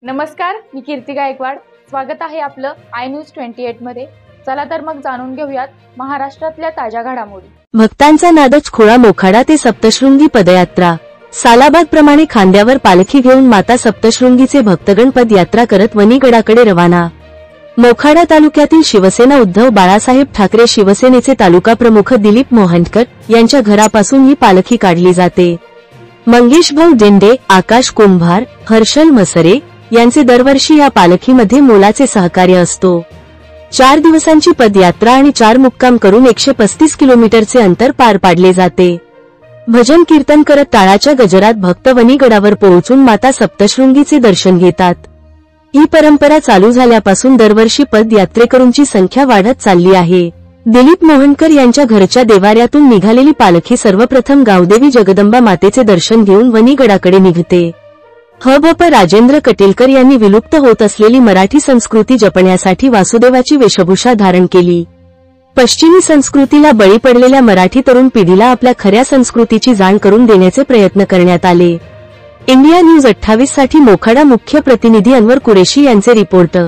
नमस्कार, मी कीर्ती गायकवाड. स्वागत आहे आपलं आय न्यूज 28 मध्ये. चला तर मग जाणून घेऊयात महाराष्ट्रातल्या ताज्या घडामोडी. भक्तांचा नादच खोळा. मोखाडा ते सप्तशृंगी पदयात्रा. सालाबाद प्रमाणे खांद्यावर पालखी घेऊन माता सप्तशृंगीचे भक्तगण पदयात्रा करत वनीगडाकडे रवाना. मोखाडा तालुक्यातील शिवसेना उद्धव बाळासाहेब ठाकरे शिवसेनेचे तालुका प्रमुख दिलीप मोहनकर यांच्या घरापासून ही पालखी काढली जाते. मंगेशभाऊ डेंडे, आकाश कुंभार, हर्षल मसरे यांचे दरवर्षी या पालखीमध्ये मोलाचे सहकार्य असतो. 4 दिवसांची पदयात्रा आणि 4 मुक्काम करून 135 किलोमीटरचे अंतर पार पाडले जाते. भजन कीर्तन करत टाळाच्या गजरात भक्त वनीगडावर पोहोचून माता सप्तशृंगीचे दर्शन घेतात. ही परंपरा चालू झाल्यापासून दरवर्षी पदयात्रेकरूंची संख्या वाढत चालली आहे. दिलीप मोहनकर यांच्या घरच्या देवाऱ्यातून निघालेली पालखी सर्वप्रथम गावदेवी जगदंबा मातेचे दर्शन घेऊन वनीगडाकडे निघते. ह.भ.प. राजेंद्र कटेलकर यांनी विलुप्त होत असलेली मराठी संस्कृती जपण्यासाठी वासुदेवाची वेशभूषा धारण केली. पश्चिमी संस्कृतीला बळी पडलेल्या मराठी तरुण पिढीला आपल्या खऱ्या संस्कृतीची जाण करून देण्याचे प्रयत्न करण्यात आले. इंडिया न्यूज 28 साठी मोखाडा मुख्य प्रतिनिधी अनवर कुरेशी यांचे रिपोर्ट.